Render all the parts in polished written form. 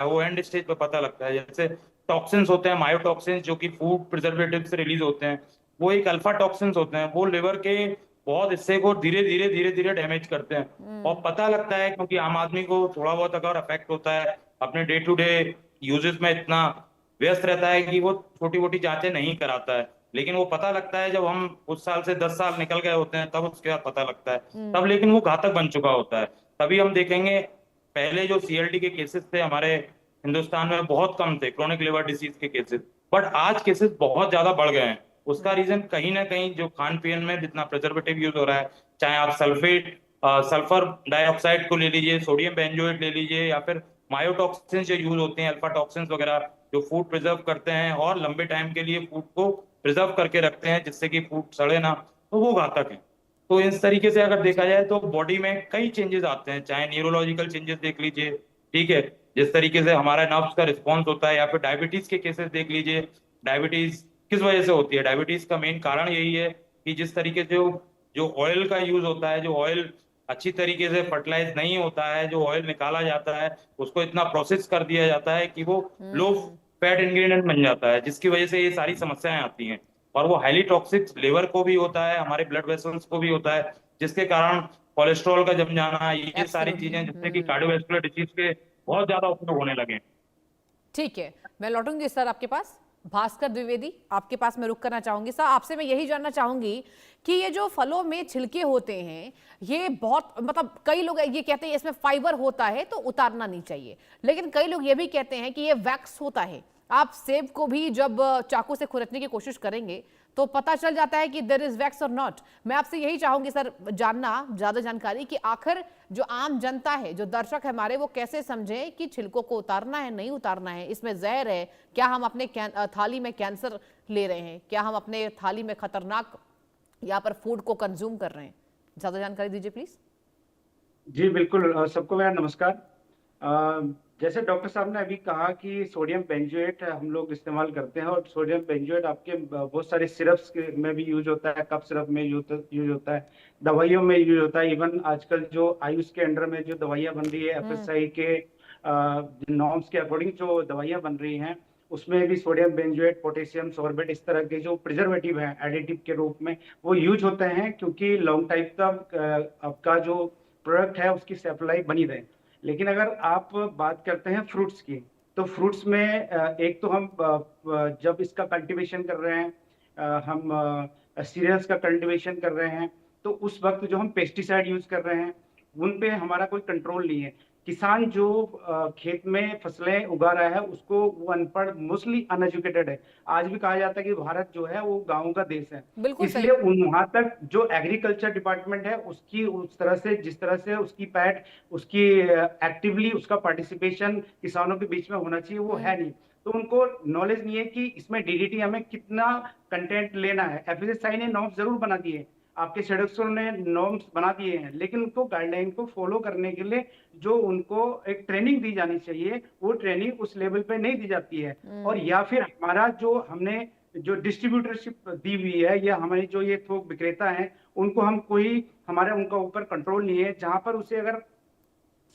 वो and stage पे पता लगता है। जैसे टॉक्सिन्स होते हैं, मायोटॉक्सिन्स, जो कि फूड प्रिजर्वेटिव से रिलीज होते हैं, वो एक अल्फा टॉक्सिन्स होते हैं, वो लिवर के बहुत हिस्से को धीरे धीरे डैमेज करते हैं। और पता लगता है क्योंकि आम आदमी को थोड़ा बहुत अगर अफेक्ट होता है, अपने डे टू डे यूजेस में इतना व्यस्त रहता है कि वो छोटी मोटी जांचें नहीं कराता है। लेकिन वो पता लगता है जब हम उस साल से 10 साल निकल गए होते हैं, तब उसके बाद पता लगता है। तब लेकिन वो घातक बन चुका होता है। तभी हम देखेंगे, पहले जो सीएलडी के केसेस थे हमारे हिंदुस्तान में बहुत कम थे, क्रोनिक लिवर डिसीज के केसेस, बट आज केसेस बहुत ज्यादा बढ़ गए हैं। उसका रीजन कहीं ना कहीं जो खान पीन में जितना प्रिजर्वेटिव यूज हो रहा है, चाहे आप सल्फर डाइऑक्साइड को ले लीजिए, सोडियम बेंजोएट ले लीजिए, या फिर मायोटॉक्सिन जो यूज होते हैं, अल्फा टॉक्सिन वगैरह, जो फूड प्रिजर्व करते हैं और लंबे टाइम के लिए फूड को प्रिजर्व करके रखते हैं जिससे कि फूड सड़े ना, तो वो घातक है। तो इस तरीके से अगर देखा जाए तो बॉडी में कई चेंजेस आते हैं, चाहे न्यूरोलॉजिकल चेंजेस देख लीजिए, ठीक है, जिस तरीके से हमारा नर्व्स का रिस्पॉन्स होता है, या फिर डायबिटीज के केसेस देख लीजिए। डायबिटीज किस वजह से होती है? डायबिटीज का मेन कारण यही है कि जिस तरीके से जो ऑयल का यूज होता है, जो ऑयल अच्छी तरीके से फर्टिलाइज नहीं होता है, जो ऑयल निकाला जाता है उसको इतना प्रोसेस कर दिया जाता है कि वो लो हम्म। फैट इंग्रेडिएंट बन जाता है, जिसकी वजह से ये सारी समस्याएं आती हैं। और वो हाईली टॉक्सिक लिवर को भी होता है, हमारे ब्लड वेसल्स को भी होता है, जिसके कारण कोलेस्ट्रॉल का जम जाना, ये सारी एब्सोल्युटली। चीजें जिससे कि कार्डियोवैस्कुलर डिजीज के बहुत ज्यादा उपयोग होने लगे हैं। ठीक है, मैं लौटूंगी सर आपके पास। भास्कर द्विवेदी, आपके पास मैं रुक करना चाहूंगी। सर, आपसे मैं यही जानना चाहूंगी कि ये जो फलों में छिलके होते हैं, ये बहुत मतलब कई लोग ये कहते हैं इसमें फाइबर होता है तो उतारना नहीं चाहिए, लेकिन कई लोग ये भी कहते हैं कि ये वैक्स होता है। आप सेब को भी जब चाकू से खुरचने की कोशिश करेंगे तो पता चल जाता है कि देयर इज वैक्स और नॉट। मैं आपसे यही चाहूंगी सर, जानना ज्यादा जानकारी कि आखिर जो आम जनता है, जो दर्शक है हमारे, वो कैसे समझे कि छिलकों को उतारना है नहीं उतारना है, इसमें जहर है, क्या हम अपने थाली में कैंसर ले रहे हैं, क्या हम अपने थाली में खतरनाक यहाँ पर फूड को कंज्यूम कर रहे हैं। ज्यादा जानकारी दीजिए प्लीज। जी बिल्कुल। सबको मेरा नमस्कार। जैसे डॉक्टर साहब ने अभी कहा कि सोडियम बेंजोएट हम लोग इस्तेमाल करते हैं, और सोडियम बेंजोएट आपके बहुत सारे सिरप्स में भी यूज होता है, कफ सिरप में यूज होता है, दवाइयों में यूज होता है। इवन आजकल जो आयुष के अंडर में जो दवाइयाँ बन रही है, एफएसआई के नॉर्म्स के अकॉर्डिंग जो दवाइयाँ बन रही हैं, उसमें भी सोडियम बेंजोएट, पोटेशियम सॉर्बेट, इस तरह के जो प्रिजर्वेटिव हैं एडिटिव के रूप में वो यूज होते हैं, क्योंकि लॉन्ग टाइम तक आपका जो प्रोडक्ट है उसकी सप्लाई बनी रहे। लेकिन अगर आप बात करते हैं फ्रूट्स की, तो फ्रूट्स में एक तो हम जब इसका कल्टीवेशन कर रहे हैं, हम सीरियल्स का कल्टीवेशन कर रहे हैं, तो उस वक्त जो हम पेस्टिसाइड यूज कर रहे हैं उन पे हमारा कोई कंट्रोल नहीं है। किसान जो खेत में फसलें उगा रहा है उसको, वो अनपढ़, मोस्टली अनएजुकेटेड है। आज भी कहा जाता है कि भारत जो है वो गाँव का देश है। बिल्कुल इसलिए सही। उन वहां तक जो एग्रीकल्चर डिपार्टमेंट है उसकी उस तरह से, जिस तरह से उसकी पैठ, उसकी एक्टिवली उसका पार्टिसिपेशन किसानों के बीच में होना चाहिए, वो है नहीं। तो उनको नॉलेज नहीं है कि इसमें डीडीटी हमें कितना कंटेंट लेना है। एफएसएसआई ने नॉर्म्स जरूर बना दिए, आपके सदस्यों ने नॉर्म्स बना दिए हैं, लेकिन उनको गाइडलाइन को फॉलो करने के लिए जो उनको एक ट्रेनिंग दी जानी चाहिए, वो ट्रेनिंग उस लेवल पे नहीं दी जाती है। और या फिर हमारा जो हमने जो डिस्ट्रीब्यूटरशिप दी हुई है, या हमारी जो ये थोक विक्रेता हैं, उनको हम कोई, हमारे उनका ऊपर कंट्रोल नहीं है। जहां पर उसे अगर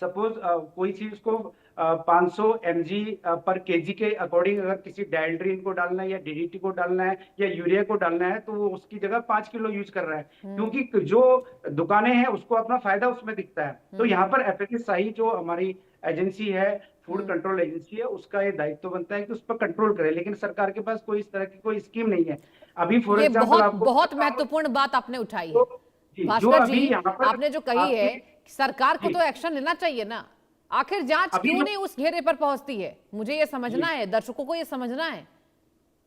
सपोज कोई चीज को 500 mg पर केजी के अकॉर्डिंग अगर किसी डाइल्ड्रिन को डालना है, या डीडीटी को डालना है, या यूरिया को डालना है, तो वो उसकी जगह 5 किलो यूज कर रहा है, क्योंकि जो दुकानें हैं उसको अपना फायदा उसमें दिखता है। तो यहाँ पर एफएसएसआई जो हमारी एजेंसी है, फूड कंट्रोल एजेंसी है, उसका ये दायित्व बनता है कि उस पर कंट्रोल करे, लेकिन सरकार के पास कोई इस तरह की कोई स्कीम नहीं है। अभी फॉर ये एग्जाम्पल बहुत आपको बहुत बताता हूं, महत्वपूर्ण बात आपने उठाई तो है जी, जो भास्कर अभी जी। यहाँ पर आपने जो कही है आपकी, कि सरकार को जी, तो एक्शन लेना चाहिए ना। आखिर जांच अभी क्यों जो, नहीं उस घेरे पर पहुंचती है, मुझे ये समझना जी, है, दर्शकों को ये समझना है।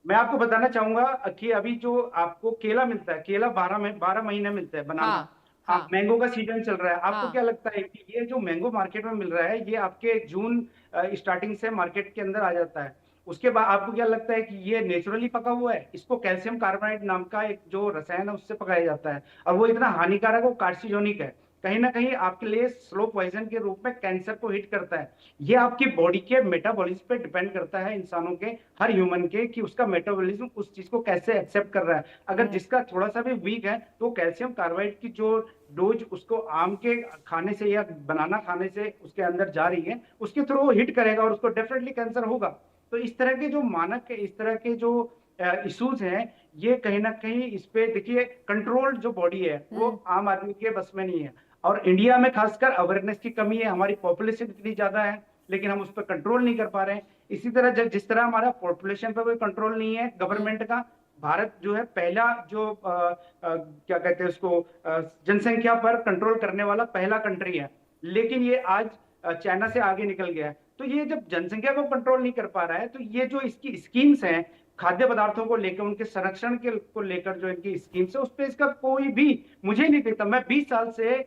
मैं आपको बताना चाहूंगा कि अभी जो आपको केला मिलता है, केला 12 महीने मिलता है, बनाना। हाँ हाँ मैंगो का सीजन चल रहा है। आपको हाँ। क्या लगता है कि ये जो मैंगो मार्केट में मिल रहा है, ये आपके जून स्टार्टिंग से मार्केट के अंदर आ जाता है? उसके बाद आपको क्या लगता है कि ये नेचुरली पका हुआ है? इसको कैल्शियम कार्बाइड नाम का एक जो रसायन है उससे पकाया जाता है, और वो इतना हानिकारक और कार्सिनोजेनिक है। कहीं ना कहीं आपके लिए स्लो पॉइजन के रूप में कैंसर को हिट करता है। ये आपकी बॉडी के मेटाबॉलिज्म पे डिपेंड करता है, इंसानों के, हर ह्यूमन के, कि उसका मेटाबॉलिज्म उस चीज को कैसे एक्सेप्ट कर रहा है। अगर जिसका थोड़ा सा भी वीक है तो कैल्शियम कार्बाइड की जो डोज उसको आम के खाने से या बनाना खाने से उसके अंदर जा रही है, उसके थ्रू वो हिट करेगा और उसको डेफिनेटली कैंसर होगा। तो इस तरह के जो मानक है, इस तरह के जो इश्यूज हैं, ये कहीं ना कहीं इस पे देखिए, कंट्रोल्ड जो बॉडी है वो आम आदमी के बस में नहीं है। और इंडिया में खासकर अवेयरनेस की कमी है, हमारी पॉपुलेशन इतनी ज्यादा है लेकिन हम उस पर कंट्रोल नहीं कर पा रहे हैं। इसी तरह जिस तरह हमारा पॉपुलेशन पर कोई कंट्रोल नहीं है गवर्नमेंट का, भारत जो है पहला जो क्या कहते हैं उसको, जनसंख्या पर कंट्रोल करने वाला पहला कंट्री है, लेकिन ये आज चाइना से आगे निकल गया है। तो ये जब जनसंख्या को कंट्रोल नहीं कर पा रहा है, तो ये जो इसकी स्कीम्स हैं खाद्य पदार्थों को लेकर, उनके संरक्षण के को लेकर जो इनकी स्कीम्स है, उस पर इसका कोई भी मुझे नहीं दिखता। मैं 20 साल से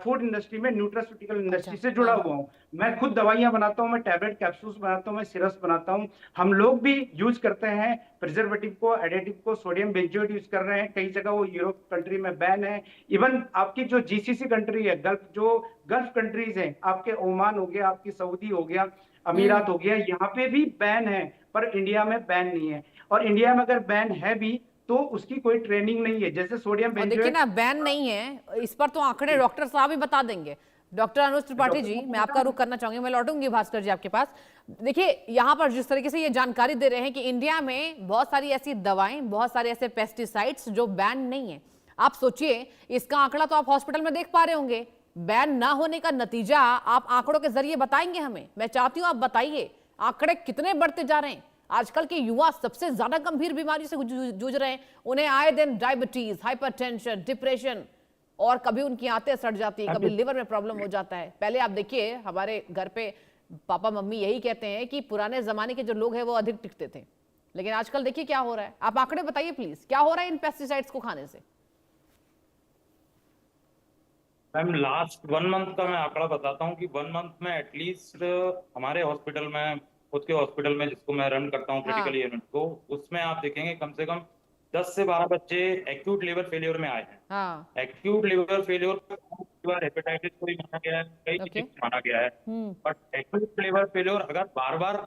फूड इंडस्ट्री में, न्यूट्रास्यूटिकल इंडस्ट्री से जुड़ा हुआ हूँ। मैं खुद दवाइयां बनाता हूँ, मैं टैबलेट कैप्सूल्स बनाता हूँ, मैं सिरप्स बनाता हूँ। हम लोग भी यूज करते हैं प्रिजर्वेटिव को, एडिटिव को, सोडियम बेंजोएट यूज कर रहे हैं। कई जगह वो यूरोप कंट्री में बैन है। इवन आपकी जो जीसीसी कंट्री है, गल्फ कंट्रीज हैं, आपके ओमान हो गया, आपकी सऊदी हो गया, अमीरात हो गया, यहाँ पे भी बैन है, पर इंडिया में बैन नहीं है। और इंडिया में अगर बैन है भी तो उसकी कोई ट्रेनिंग नहीं है। जैसे सोडियम और देखिए बेंजोएट, ना, बैन नहीं है इस पर तो आंकड़े डॉक्टर साहब ही बता देंगे। डॉक्टर अनुज त्रिपाठी जी, मैं आपका रुख करना चाहूंगी, मैं लौटूंगी भास्कर जी आपके पास। देखिए यहाँ पर जिस तरीके से ये जानकारी दे रहे हैं कि इंडिया में बहुत सारी ऐसी दवाएं, बहुत सारे ऐसे पेस्टिसाइड्स जो बैन नहीं है। आप सोचिए, इसका आंकड़ा तो आप हॉस्पिटल में देख पा रहे होंगे। बैन ना होने का नतीजा आप आंकड़ों के जरिए बताएंगे हमें। मैं चाहती हूं आप बताइए आंकड़े कितने बढ़ते जा रहे हैं। आजकल के युवा सबसे ज्यादा गंभीर बीमारी से जूझ रहे हैं। उन्हें आए दिन डायबिटीज, हाइपरटेंशन, डिप्रेशन, और कभी उनकी आंतें सड़ जाती है, कभी लिवर में प्रॉब्लम हो जाता है। पहले आप देखिए, हमारे घर पे पापा मम्मी यही कहते हैं कि पुराने जमाने के जो लोग हैं वो अधिक टिकते थे, लेकिन आजकल देखिए क्या हो रहा है। आप आंकड़े बताइए प्लीज, क्या हो रहा है इन पेस्टिसाइड्स को खाने से। मैम लास्ट 1 मंथ का मैं आंकड़ा बताता हूँ कि 1 मंथ में एटलीस्ट हमारे हॉस्पिटल में, खुद के हॉस्पिटल में जिसको मैं रन करता हूँ, हाँ। क्रिटिकल यूनिट को, उसमें आप देखेंगे कम से कम 10 से 12 बच्चे एक्यूट लिवर फेलियर में आए हैं। हाँ। एक्यूट लिवर फेलियर को हेपेटाइटिस को भी माना गया है, कई ओके। चीजें को माना गया है। बट एक्यूट लिवर फेलियर अगर बार बार,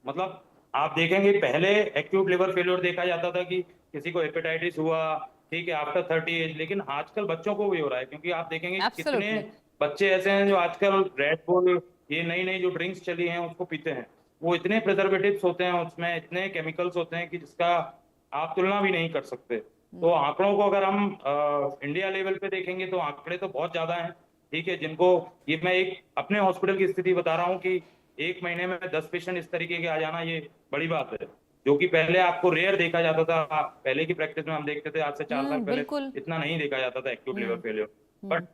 मतलब आप देखेंगे पहले एक्यूट लिवर फेलियर देखा जाता था कि किसी को हेपेटाइटिस हुआ, ठीक है, आफ्टर 30 एज, लेकिन आजकल बच्चों को भी हो रहा है। क्योंकि आप देखेंगे कितने एब्सोल्युटली। बच्चे ऐसे हैं जो आजकल रेड बुल, ये नई नई जो ड्रिंक्स चली हैं उसको पीते हैं। वो इतने प्रिजर्वेटिव्स होते हैं उसमें, इतने केमिकल्स होते हैं कि जिसका आप तुलना भी नहीं कर सकते। तो आंकड़ों को अगर हम इंडिया लेवल पे देखेंगे तो आंकड़े तो बहुत ज्यादा हैं, ठीक है, जिनको, ये मैं एक अपने हॉस्पिटल की स्थिति बता रहा हूँ कि 1 महीने में 10 पेशेंट इस तरीके के आ जाना ये बड़ी बात है, जो कि पहले आपको रेयर देखा जाता था। पहले की प्रैक्टिस में हम देखते थे, आज से 4 साल पहले बिल्कुल। इतना नहीं देखा जाता था एक्यूट लिवर फेलियर।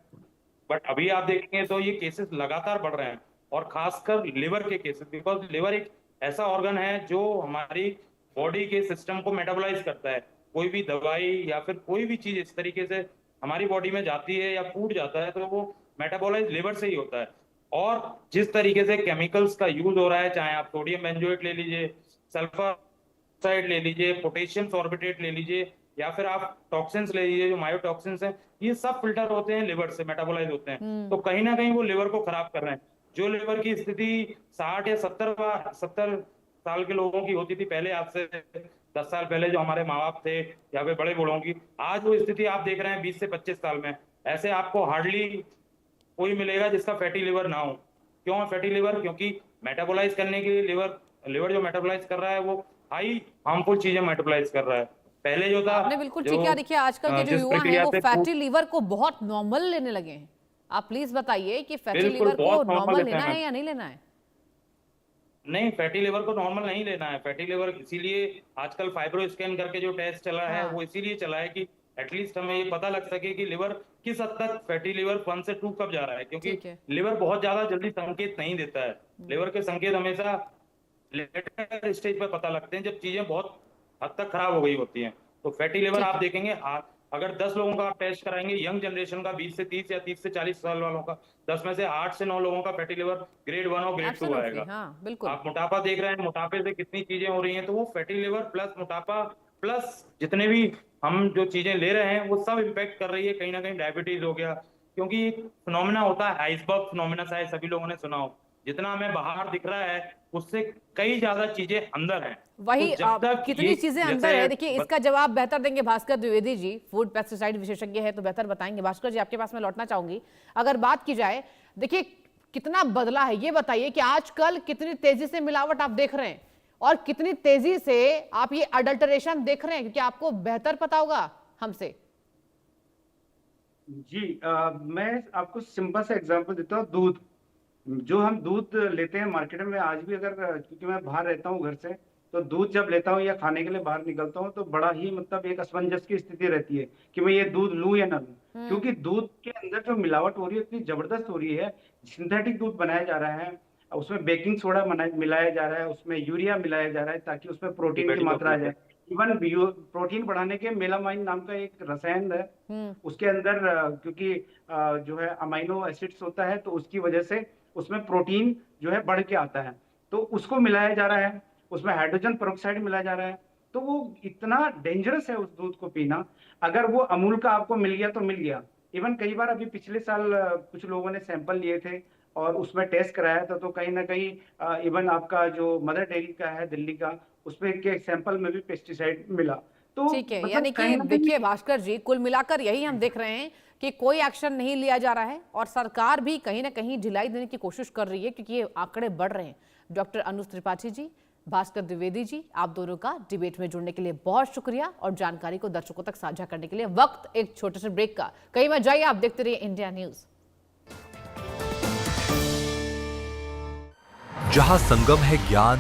बट अभी आप देखेंगे तो ये केसेस लगातार बढ़ रहे हैं, और खासकर लिवर के केसेस, बिकॉज लिवर एक ऐसा ऑर्गन है जो हमारी बॉडी के सिस्टम को मेटाबोलाइज करता है। कोई भी दवाई या फिर कोई भी चीज इस तरीके से हमारी बॉडी में जाती है या फूड जाता है तो वो मेटाबोलाइज लिवर से ही होता है। और जिस तरीके से केमिकल्स का यूज हो रहा है, चाहे आप सोडियम बेंजोएट ले लीजिए, सल्फर ऑक्साइड ले लीजिए, पोटेशियम सॉर्बिटेट ले लीजिए, या फिर आप टॉक्सिन्स ले लीजिए जो मायोटॉक्सिन्स हैं, ये सब फिल्टर होते हैं लिवर से, मेटाबोलाइज होते हैं। तो कहीं ना कहीं वो लिवर को खराब कर रहे हैं। जो लिवर की स्थिति 60 या 70 साल के लोगों की होती थी पहले, आज से 10 साल पहले जो हमारे माँ बाप थे या फिर बड़े बूढ़ों की, आज वो स्थिति आप देख रहे हैं 20 से 25 साल में। ऐसे आपको हार्डली कोई मिलेगा जिसका फैटी लिवर ना हो। क्यों है फैटी लिवर? क्योंकि मेटाबोलाइज करने के लिए लिवर जो मेटाबोलाइज कर रहा है वो हाई हार्मफुल चीजें मेटाबोलाइज कर रहा है। पहले जो था, आपने बिल्कुल ठीक जो किया। देखिए आजकल के जो जिस युवा हैं प्रक्रिया वो से फैटी लिवर को बहुत नॉर्मल लेने लगे हैं। आप प्लीज बताइए कि फैटी बिल्कुल लिवर को बहुत नॉर्मल नॉर्मल लेते लेना हैं। है या नहीं लेना है। नहीं, फैटी लिवर को नॉर्मल नहीं लेना है। फैटी लिवर इसीलिए आजकल फाइब्रो स्कैन करके जो टेस्ट चला है वो इसीलिए चला है कि एटलीस्ट हमें ये पता लग सके कि लिवर किस हद तक फैटी लिवर 1 से 2 कब जा रहा है। क्योंकि ठीक है। लिवर बहुत ज्यादा जल्दी संकेत नहीं देता है। लिवर के संकेत हमेशा लेटर स्टेज पर पता लगते हैं, जब चीजें बहुत हद तक खराब हो गई होती हैं। तो फैटी लिवर ठीक आप है। देखेंगे, अगर 10 लोगों का आप टेस्ट कराएंगे, यंग जनरेशन का 20 से 30 या 30 से 40 साल वालों का, 10 में से 8 से 9 लोगों का फैटी लिवर ग्रेड 1 और ग्रेड 2 एब्सोल्युटली, आएगा। हाँ बिल्कुल। आप मोटापा देख रहे हैं, मोटापे से कितनी चीजें हो रही हैं, तो वो फैटी लिवर प्लस मोटापा प्लस जितने भी हम जो चीजें ले रहे हैं वो सब इम्पैक्ट कर रही है। कहीं ना कहीं डायबिटीज हो गया, क्योंकि फिनोमेना होता है आइसबर्ग फिनोमेना, शायद सभी लोगों ने सुना हो। जितना हमें बाहर दिख रहा है उससे कई ज्यादा चीजें अंदर हैं। वही तो जब तक कितनी ये चीजें अंदर जैसे है, देखिए इसका जवाब बेहतर देंगे भास्कर द्विवेदी जी, फूड पेस्टिसाइड विशेषज्ञ है तो बेहतर बताएंगे। भास्कर जी आपके पास मैं लौटना चाहूंगी। अगर बात की जाए, देखिए कितना बदला है, ये बताइए कि आजकल कितनी तेजी से मिलावट आप देख रहे हैं और कितनी तेजी से आप ये अडल्टरेशन देख रहे हैं, क्योंकि आपको बेहतर पता होगा हमसे। जी मैं आपको सिंपल सा एग्जांपल देता हूँ। दूध, जो हम दूध लेते हैं मार्केट में, आज भी अगर, क्योंकि मैं बाहर रहता हूँ घर से, तो दूध जब लेता हूँ या खाने के लिए बाहर निकलता हूँ तो बड़ा ही मतलब एक असमंजस की स्थिति रहती है कि मैं ये दूध लूं या ना लूं, क्योंकि दूध के अंदर जो मिलावट हो रही है इतनी जबरदस्त हो रही है। सिंथेटिक दूध बनाया जा रहा है, उसमें बेकिंग सोडा मिलाया जा रहा है, उसमें यूरिया मिलाया जा रहा है ताकि उसमें प्रोटीन की मात्रा आ जाए। इवन प्रोटीन बढ़ाने के मेलामाइन नाम का एक रसायन है, उसके अंदर क्योंकि जो है अमाइनो एसिड्स होता है, तो उसकी वजह से उसमें प्रोटीन जो है बढ़ के आता है, तो उसको मिलाया जा रहा है, उसमें हाइड्रोजन पेरोक्साइड मिलाया जा रहा है। तो वो इतना डेंजरस है उस दूध को पीना। अगर वो अमूल का आपको मिल गया तो मिल गया। इवन कई बार अभी पिछले साल कुछ लोगों ने सैंपल लिए थे और उसमें टेस्ट कराया था, तो कहीं ना कहीं इवन आपका जो मदर डेयरी का है दिल्ली का, उसमें के सैंपल में भी पेस्टिसाइड मिला। तो ठीक है, मतलब यानी कि कहीं ना देखिए कहीं भास्कर जी, कुल मिलाकर यही हम देख रहे हैं कि कोई एक्शन नहीं लिया जा रहा है और सरकार भी कहीं ना कहीं ढिलाई देने की कोशिश कर रही है, क्योंकि ये आंकड़े बढ़ रहे हैं। डॉक्टर अनुज त्रिपाठी जी, भास्कर द्विवेदी जी, आप दोनों का डिबेट में जुड़ने के लिए बहुत शुक्रिया और जानकारी को दर्शकों तक साझा करने के लिए। वक्त एक छोटे से ब्रेक का, कहीं मत जाइए, आप देखते रहिए इंडिया न्यूज। जहां संगम है ज्ञान